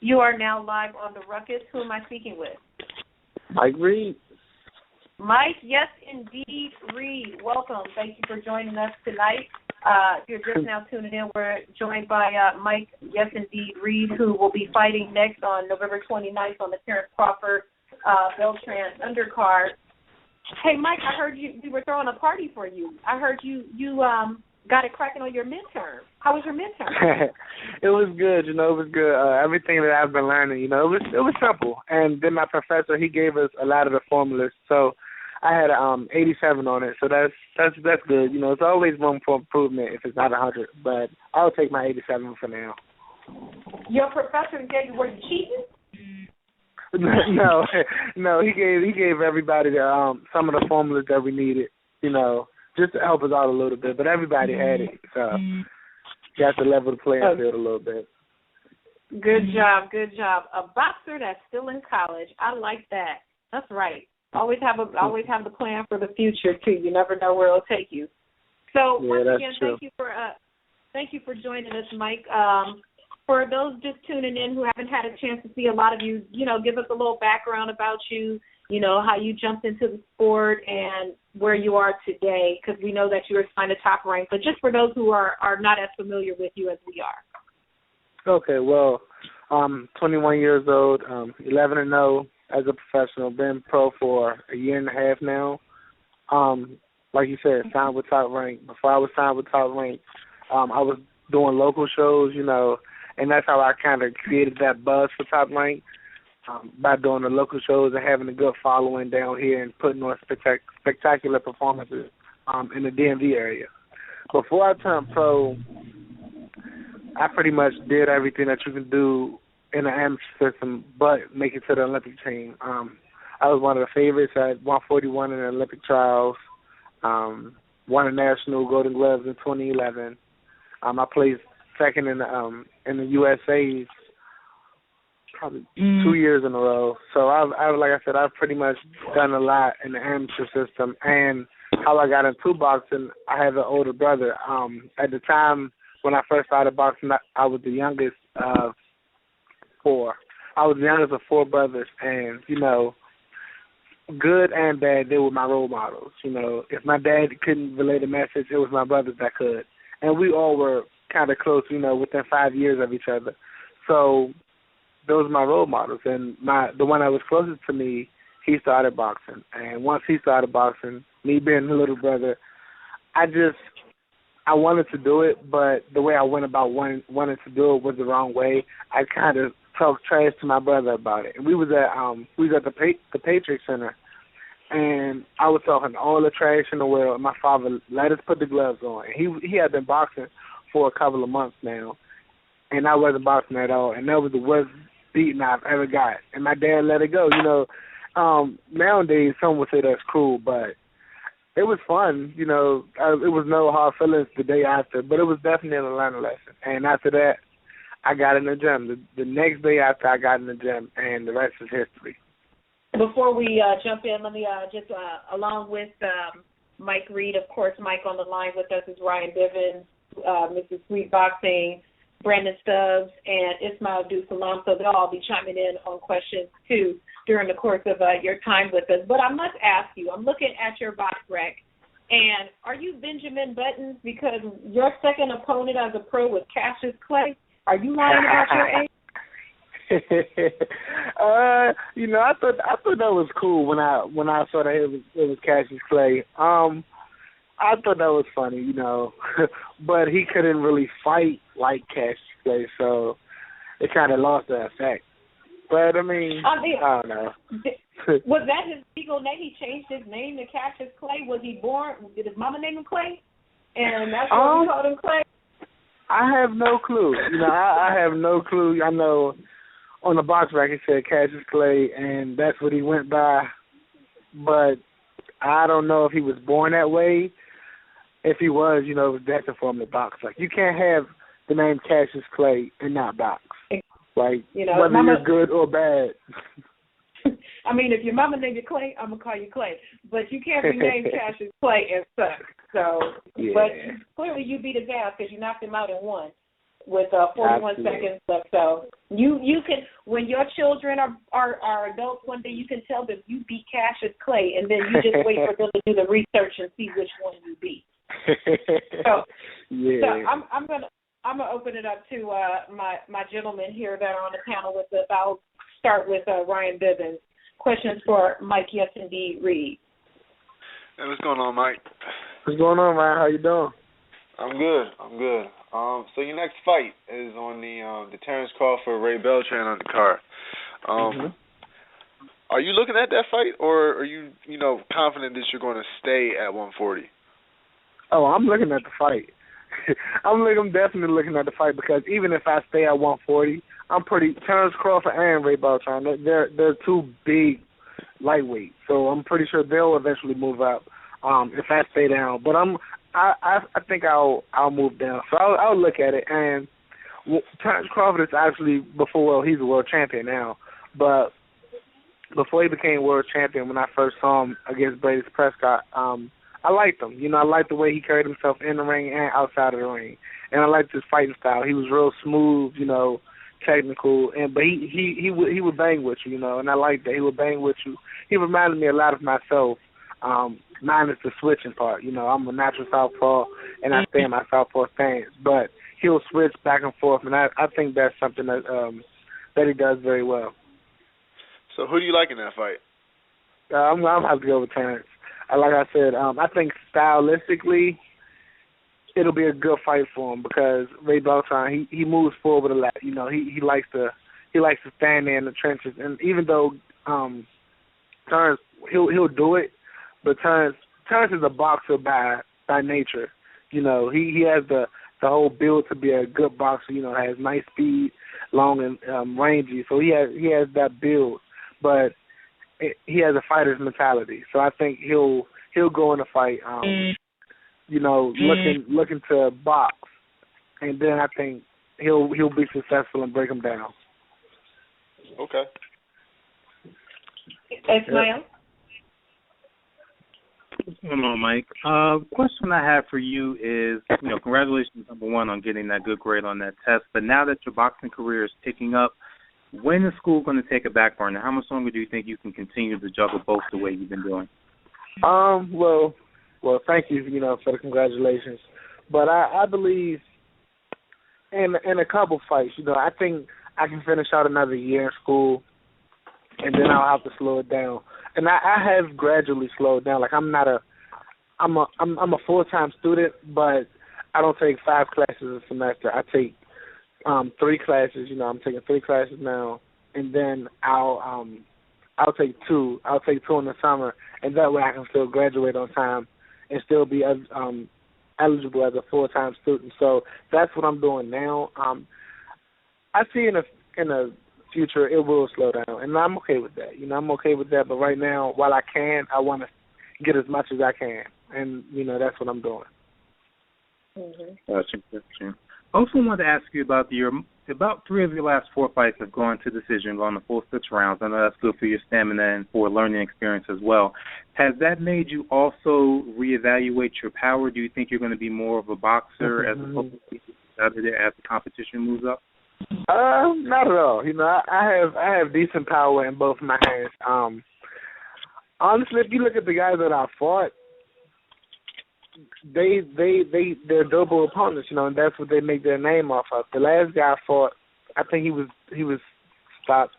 You are now live on the Ruckus. Who am I speaking with? Mike Reed. Mike, yes, indeed, Reed. Welcome. Thank you for joining us tonight. If you're just now tuning in, we're joined by Mike, yes, indeed, Reed, who will be fighting next on November 29th on the Terrence Crawford Beltran undercard. Hey, Mike, I heard we were throwing a party for you. I heard you got it cracking on your midterm. How was your midterm? It was good, it was good. Everything that I've been learning, it was simple. And then my professor, he gave us a lot of the formulas. So I had 87 on it. So that's good. It's always room for improvement if it's not 100. But I'll take my 87 for now. Your professor gave you, were you cheating? No. He gave everybody some of the formulas that we needed, just to help us out a little bit. But everybody had it, so you have to level the playing field a little bit. Good job. A boxer that's still in college. I like that. That's right. Always have the plan for the future too. You never know where it'll take you. So once again, true. thank you for joining us, Mike. For those just tuning in who haven't had a chance to see a lot of you, give us a little background about you. How you jumped into the sport and where you are today, because we know that you were assigned to Top Rank. But just for those who are not as familiar with you as we are. Okay, well, I'm 21 years old, 11-0 as a professional. Been pro for a year and a half now. Like you said, signed with Top Rank. Before I was signed with Top Rank, I was doing local shows, and that's how I kind of created that buzz for Top Rank. By doing the local shows and having a good following down here and putting on spectacular performances in the DMV area. Before I turned pro, I pretty much did everything that you can do in the amateur system but make it to the Olympic team. I was one of the favorites at 141 in the Olympic trials, won a national Golden Gloves in 2011. I placed second in the USA's probably 2 years in a row. So like I said, I've pretty much done a lot in the amateur system. And how I got into boxing, I have an older brother. At the time when I first started boxing, I was the youngest of four. I was the youngest of four brothers, and good and bad, they were my role models. If my dad couldn't relay the message, it was my brothers that could, and we all were kind of close. Within 5 years of each other. So those are my role models, and the one that was closest to me, he started boxing. And once he started boxing, me being the little brother, I wanted to do it, but the way I went about wanting to do it was the wrong way. I kind of talked trash to my brother about it. And we was at the Patriot Center, and I was talking all the trash in the world. And my father let us put the gloves on. And he had been boxing for a couple of months now, and I wasn't boxing at all. And that was the worst beating I've ever got, and my dad let it go. Nowadays some would say that's cruel, but it was fun. It was no hard feelings the day after, but it was definitely a learning lesson. And after that, I got in the gym. The next day after, I got in the gym, and the rest is history. Before we jump in, let me just, along with Mike Reed, of course, Mike on the line with us is Ryan Bivens, Mrs. Sweet Boxing, Brandon Stubbs, and Ismail Abdul-Salam, so they'll all be chiming in on questions, too, during the course of your time with us. But I must ask you, I'm looking at your box rec, and are you Benjamin Buttons? Because your second opponent as a pro was Cassius Clay. Are you lying about your age? I thought that was cool when I saw that it was Cassius Clay. I thought that was funny, but he couldn't really fight like Cassius Clay, so it kind of lost the effect. But, I don't know. Was that his legal name? He changed his name to Cassius Clay? Was he born? Did his mama name him Clay? And that's why we called him Clay? I have no clue. I have no clue. I know on the box rack it said Cassius Clay, and that's what he went by. But I don't know if he was born that way. If he was, it was destined for him to box. Like, you can't have the name Cassius Clay and not box. Like, whether you're good or bad. If your mama named you Clay, I'm going to call you Clay. But you can't be named Cassius Clay and suck. So, yeah. But clearly you beat his ass because you knocked him out in one. with 41 Absolutely. seconds left. So you can, when your children are adults one day, you can tell them you beat Cassius Clay, and then you just wait for them to do the research and see which one you beat. So, yeah. so I'm gonna open it up to my gentlemen here that are on the panel with us. I'll start with Ryan Bivens. Questions for Mike, yes, indeed, Reed. Hey, what's going on, Mike? What's going on, Ryan? How you doing? I'm good. So your next fight is on the Terrence Crawford Ray Beltran on the card. Are you looking at that fight, or are you confident that you're going to stay at 140? Oh, I'm looking at the fight. I'm definitely looking at the fight, because even if I stay at 140, Terrence Crawford and Ray Beltran, they're two big lightweights, so I'm pretty sure they'll eventually move up if I stay down. But I think I'll move down, so I'll look at it. And Terrence Crawford is actually he's a world champion now, but before he became world champion, when I first saw him against Brady Prescott, I liked him. I liked the way he carried himself in the ring and outside of the ring, and I liked his fighting style. He was real smooth, technical, but he would bang with you, and I liked that. He would bang with you. He reminded me a lot of myself, minus the switching part. I'm a natural southpaw, and I stay in my southpaw stance, but he'll switch back and forth, and I think that's something that he does very well. So who do you like in that fight? I'm gonna have to go with Terrence. Like I said, I think stylistically it'll be a good fight for him, because Ray Beltran, he moves forward a lot. He likes to stand there in the trenches, and even though Terrence he'll do it, but Terrence is a boxer by nature. He has the whole build to be a good boxer. Has nice speed, long and rangy. So he has that build, but he has a fighter's mentality. So I think he'll go in the fight, looking to box, and then I think he'll be successful and break him down. Okay. Ismail? What's going on, Mike? Question I have for you is, congratulations, number one, on getting that good grade on that test. But now that your boxing career is picking up, when is school going to take a back burner? How much longer do you think you can continue to juggle both the way you've been doing? Well, thank you, for the congratulations. But I believe in a couple fights, I think I can finish out another year in school, and then I'll have to slow it down. And I have gradually slowed down. Like I'm a full-time student, but I don't take 5 classes a semester. I take 3 classes. I'm taking 3 classes now, and then I'll take 2. I'll take 2 in the summer, and that way I can still graduate on time and still be eligible as a full-time student. So that's what I'm doing now. I see in a future it will slow down, and I'm okay with that. I'm okay with that. But right now, while I can, I want to get as much as I can, and that's what I'm doing. Gotcha. I also wanted to ask you about 3 of your last 4 fights have gone to decision, gone the full 6 rounds. I know that's good for your stamina and for learning experience as well. Has that made you also reevaluate your power? Do you think you're going to be more of a boxer as opposed to as the competition moves up? Not at all. I have decent power in both my hands. Honestly, if you look at the guys that I fought, they're double opponents, and that's what they make their name off of. The last guy I fought, I think he was stopped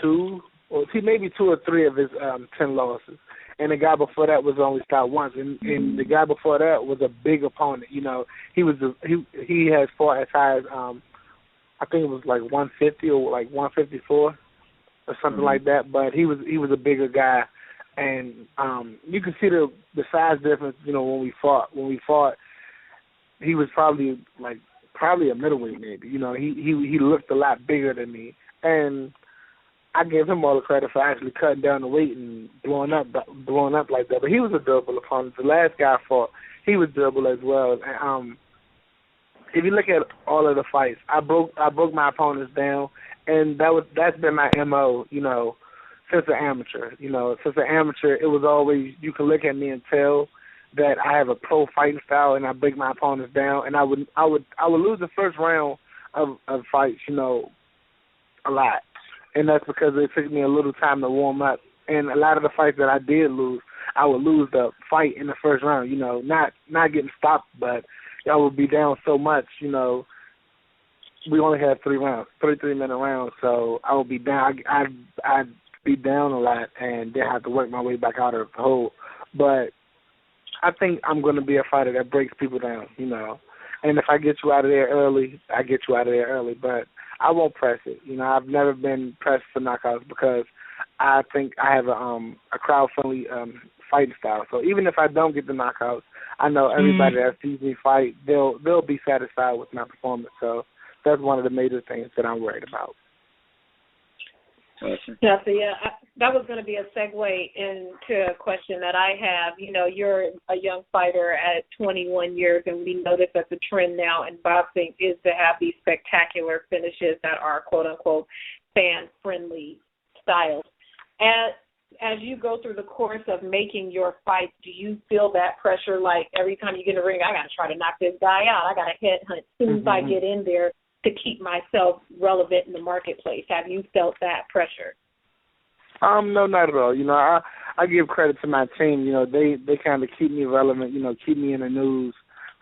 2 or maybe 2 or 3 of his 10 losses, and the guy before that was only stopped once, and the guy before that was a big opponent. He has fought as high as I think it was like 150 or like 154 or something like that, but he was a bigger guy. And you can see the size difference, when we fought. When we fought, he was probably a middleweight maybe. He looked a lot bigger than me, and I gave him all the credit for actually cutting down the weight and blowing up like that. But he was a durable opponent. The last guy I fought, he was durable as well. And, if you look at all of the fights, I broke my opponents down, and that's been my MO, since an amateur. Since an amateur, it was always, you can look at me and tell that I have a pro fighting style, and I break my opponents down, and I would lose the first round of fights, you know, a lot. And that's because it took me a little time to warm up. And a lot of the fights that I did lose, I would lose the fight in the first round, you know, not getting stopped, but I would be down so much, you know. We only had 3 rounds, 3-minute rounds, so I would be down. I'd be down a lot and then have to work my way back out of the hole. But I think I'm going to be a fighter that breaks people down, you know. And if I get you out of there early, I get you out of there early. But I won't press it. You know, I've never been pressed for knockouts because I think I have a crowd-friendly fighting style. So even if I don't get the knockouts, I know everybody that sees me fight, they'll be satisfied with my performance. So that's one of the major things that I'm worried about. Yeah, so that was going to be a segue into a question that I have. You know, you're a young fighter at 21 years, and we notice that the trend now in boxing is to have these spectacular finishes that are quote-unquote fan-friendly styles. As you go through the course of making your fights, do you feel that pressure, like every time you get in the ring, I got to try to knock this guy out, I got to headhunt as soon as I get in there to keep myself relevant in the marketplace? Have you felt that pressure? No, not at all. You know, I give credit to my team. You know, they kind of keep me relevant, you know, keep me in the news.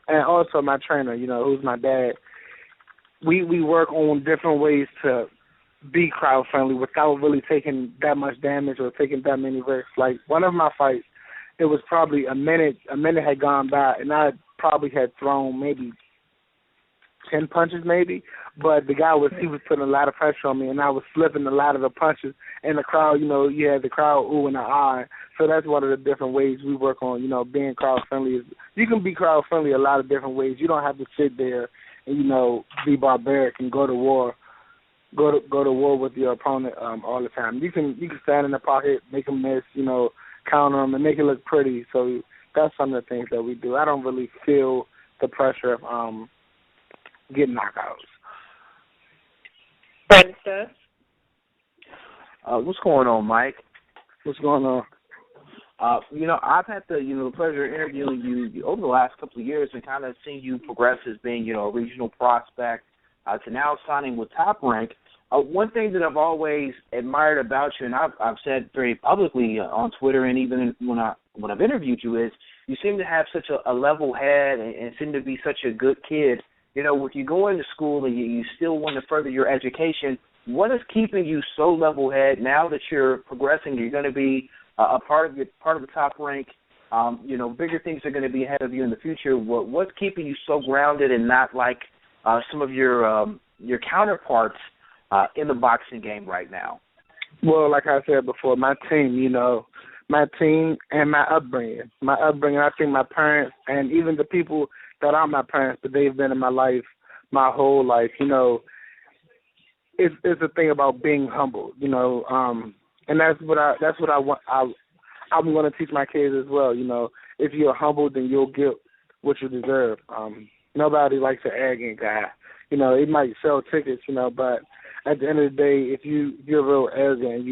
And also my trainer, you know, who's my dad. We work on different ways to be crowd friendly without really taking that much damage or taking that many risks. Like one of my fights, it was probably a minute had gone by, and I probably had thrown maybe 10 punches maybe, but the guy was putting a lot of pressure on me, and I was slipping a lot of the punches, and the crowd, you know, you had the crowd ooh and ah. So that's one of the different ways we work on, you know, being crowd friendly. You can be crowd friendly a lot of different ways. You don't have to sit there and, you know, be barbaric and go to war with your opponent all the time. You can stand in the pocket, make them miss, you know, counter them, and make it look pretty. So that's some of the things that we do. I don't really feel the pressure of getting knockouts. What's going on, Mike? What's going on? You know, I've had the pleasure of interviewing you over the last couple of years and kind of seeing you progress as being, you know, a regional prospect to now signing with Top Rank. One thing that I've always admired about you, and I've said very publicly on Twitter and even when I've interviewed you, is you seem to have such a level head and seem to be such a good kid. You know, with you going to school and you still want to further your education, what is keeping you so level head now that you're progressing? You're going to be a part of the Top Rank. You know, bigger things are going to be ahead of you in the future. What's keeping you so grounded and not like some of your counterparts in the boxing game right now? Well, like I said before, my team, you know, my team and my upbringing. I think my parents and even the people that aren't my parents, but they've been in my life my whole life, you know, it's a thing about being humble, you know, and that's what I want. I'm going to teach my kids as well. You know, if you're humble, then you'll get what you deserve. Nobody likes an arrogant guy. You know, it might sell tickets, you know, but at the end of the day, if you're real arrogant,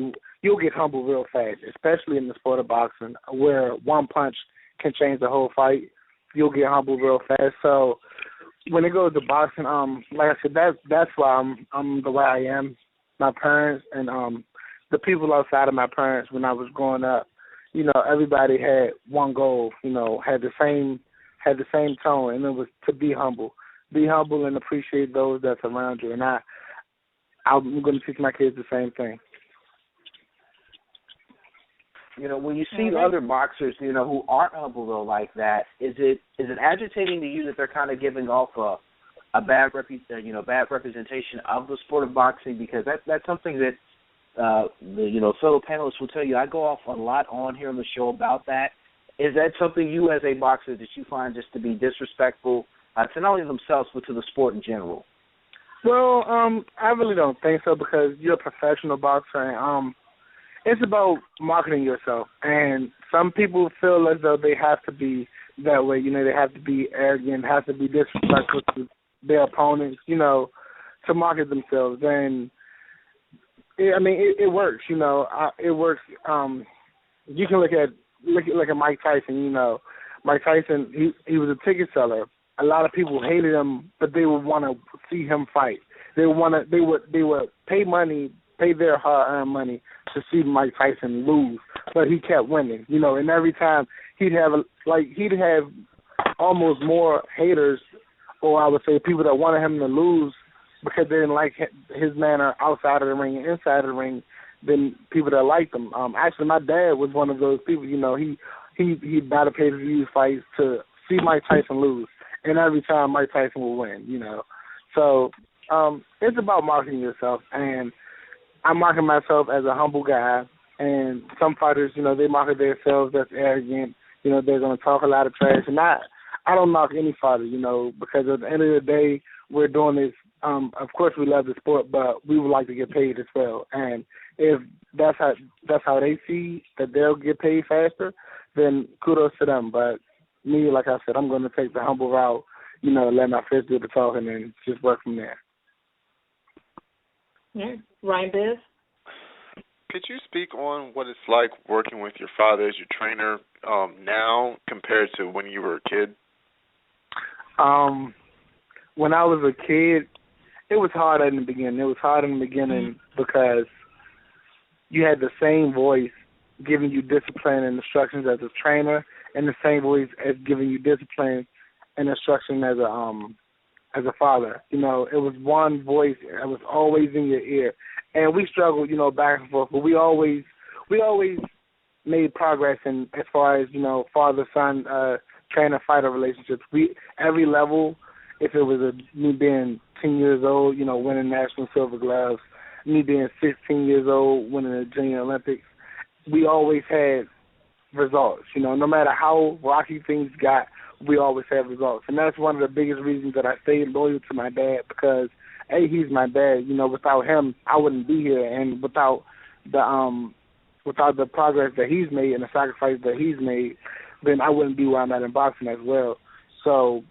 you'll get humble real fast, especially in the sport of boxing, where one punch can change the whole fight. You'll get humble real fast. So when it goes to boxing, like I said, that's why I'm the way I am. My parents and the people outside of my parents when I was growing up, you know, everybody had one goal, you know, had the same tone, and it was to be humble. Be humble and appreciate those that's around you. And I'm going to teach my kids the same thing. You know, when you see other boxers, you know, who aren't humble though like that, is it agitating to you that they're kind of giving off a bad representation of the sport of boxing? Because that's something that the fellow panelists will tell you. I go off a lot on here on the show about that. Is that something you as a boxer that you find just to be disrespectful to not only themselves but to the sport in general? Well, I really don't think so, because you're a professional boxer, and it's about marketing yourself. And some people feel as though they have to be that way. You know, they have to be arrogant, have to be disrespectful to their opponents, you know, to market themselves. And it works. You know, it works. You can look at Mike Tyson. You know, Mike Tyson, he was a ticket seller. a lot of people hated him, but they would want to see him fight. They would pay their hard-earned money to see Mike Tyson lose, but he kept winning, you know. And every time he'd have almost more haters, or I would say people that wanted him to lose because they didn't like his manner outside of the ring and inside of the ring, than people that liked him. Actually, my dad was one of those people. You know, he battle pay-per-view fights to see Mike Tyson lose, and every time Mike Tyson will win. You know, so it's about marketing yourself, and I market myself as a humble guy. And some fighters, you know, they market themselves as arrogant. You know, they're going to talk a lot of trash, and I don't knock any fighter, you know, because at the end of the day, we're doing this. Of course, we love the sport, but we would like to get paid as well. And if that's how they see that they'll get paid faster, then kudos to them. But me, like I said, I'm going to take the humble route, you know, let my friends do the talking and just work from there. Yeah. Ryan Biv? Could you speak on what it's like working with your father as your trainer now compared to when you were a kid? When I was a kid, it was hard in the beginning. It was hard in the beginning because you had the same voice giving you discipline and instructions as a trainer, and the same voice as giving you discipline and instruction as a father. You know, it was one voice. It was always in your ear, and we struggled, you know, back and forth. But we always made progress in as far as, you know, father-son trainer-fighter relationships. Every level. If it was me being 10 years old, you know, winning national silver gloves, me being 16 years old, winning the Junior Olympics, we always had results. You know, no matter how rocky things got, we always had results. And that's one of the biggest reasons that I stayed loyal to my dad because, A, he's my dad. You know, without him, I wouldn't be here. And without the progress that he's made and the sacrifice that he's made, then I wouldn't be where I'm at in boxing as well. So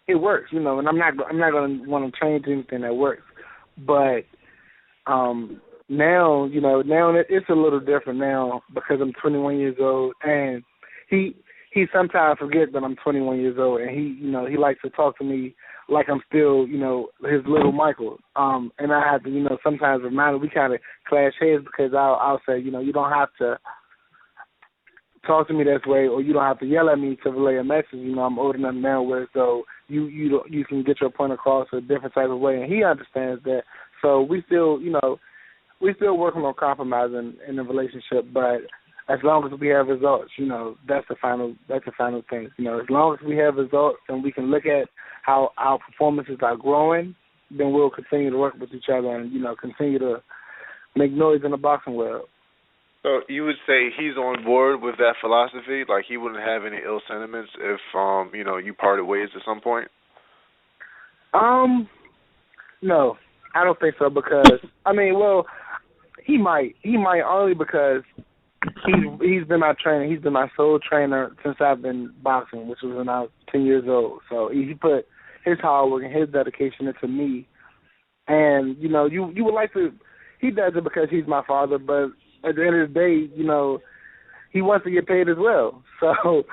it works, you know, and I'm not going to want to change anything that works. But now, you know, it's a little different now because I'm 21 years old, and he sometimes forgets that I'm 21 years old, and he likes to talk to me like I'm still, you know, his little Michael. And I have to, you know, sometimes remind him. We kind of clash heads because I'll say, you know, you don't have to talk to me this way, or you don't have to yell at me to relay a message. You know, I'm old enough now where so you can get your point across a different type of way, and he understands that. So we still working on compromising in the relationship, but as long as we have results, you know, that's the final thing. You know, as long as we have results and we can look at how our performances are growing, then we'll continue to work with each other and, you know, continue to make noise in the boxing world. So you would say he's on board with that philosophy? Like he wouldn't have any ill sentiments if, you know, you parted ways at some point? No, I don't think so because, I mean, well, he might only because he's been my trainer. He's been my sole trainer since I've been boxing, which was when I was 10 years old. So he put his hard work and his dedication into me. And, you know, you would like to, he does it because he's my father, but at the end of the day, you know, he wants to get paid as well. So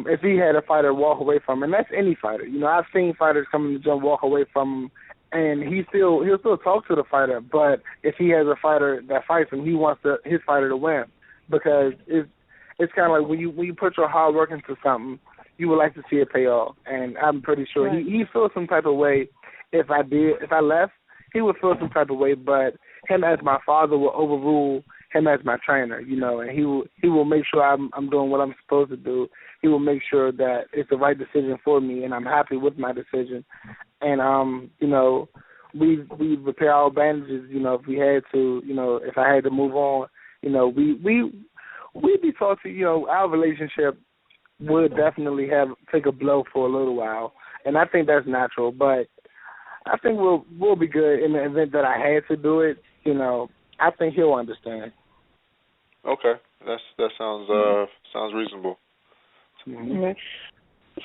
if he had a fighter walk away from him, and that's any fighter. You know, I've seen fighters come in the gym, walk away from him, and he'll still talk to the fighter. But if he has a fighter that fights him, he wants his fighter to win because it's kind of like when you put your hard work into something, you would like to see it pay off. And I'm pretty sure he feels some type of way if I left, he would feel some type of way, but him as my father will overrule him as my trainer, you know, and he will make sure I'm doing what I'm supposed to do. He will make sure that it's the right decision for me, and I'm happy with my decision. And you know, we repair our bandages, you know, if we had to, you know, if I had to move on, you know, we'd be taught to, you know, our relationship would definitely take a blow for a little while, and I think that's natural, but I think we'll be good in the event that I had to do it. You know, I think he'll understand. Okay, that sounds reasonable. Mm-hmm.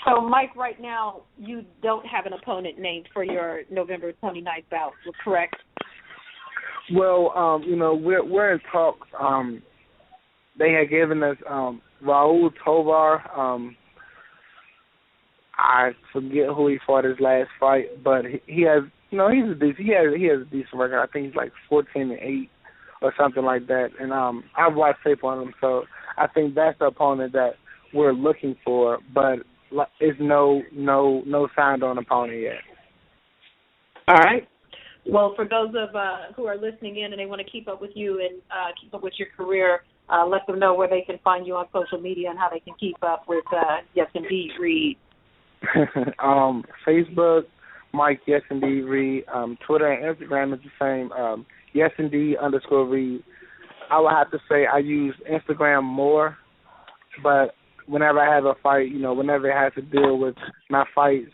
So, Mike, right now you don't have an opponent named for your November 29th bout, correct? Well, you know, we're in talks. They had given us Raul Tovar. I forget who he fought his last fight, but he has, he's a decent. He has a decent record. I think he's like 14-8 or something like that. And I've watched tape on him, so I think that's the opponent that we're looking for. But it's no signed on opponent yet. All right. Well, for those of who are listening in and they want to keep up with you and keep up with your career, let them know where they can find you on social media and how they can keep up with Yes Indeed Reed. Facebook, Mike Yes Indeed Reed. Twitter and Instagram is the same. Yes Indeed _Reed. I would have to say I use Instagram more, but whenever I have a fight, whenever it has to deal with my fights,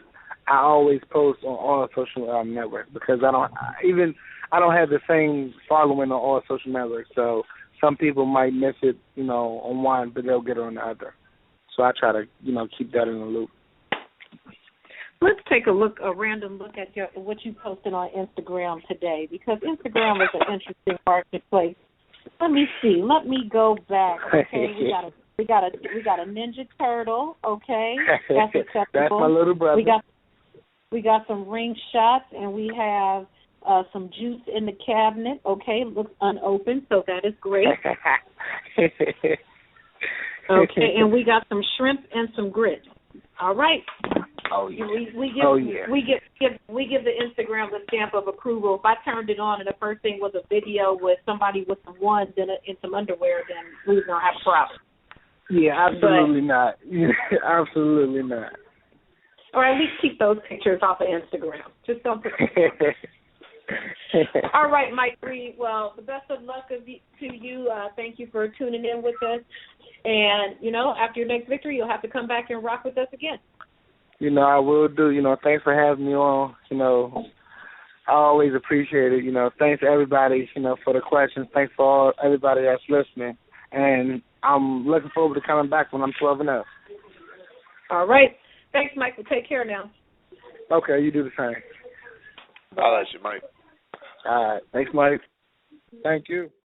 I always post on all social networks because I don't have the same following on all social networks. So some people might miss it, on one, but they'll get it on the other. So I try to, keep that in the loop. Let's take a random look at what you posted on Instagram today, because Instagram is an interesting marketplace. Let me see. Let me go back. Okay, we got a Ninja Turtle. Okay, that's acceptable. That's my little brother. We got some ring shots, and we have some juice in the cabinet. Okay, looks unopened, so that is great. Okay, and we got some shrimp and some grits. All right. Oh yeah. We give the Instagram the stamp of approval. If I turned it on and the first thing was a video with somebody with some ones in some underwear, then we was gonna have a problem. Yeah, absolutely not. Absolutely not. Or at least keep those pictures off of Instagram. Just don't put them. All right, Mike Reed. Well, the best of luck to you. Thank you for tuning in with us. And, after your next victory, you'll have to come back and rock with us again. I will do. Thanks for having me on. I always appreciate it. Thanks to everybody, for the questions. Thanks for everybody that's listening. And I'm looking forward to coming back when I'm 12-0. All right. Thanks, Michael. Take care now. Okay, you do the same. I'll let you, Mike. All right. Thanks, Mike. Thank you.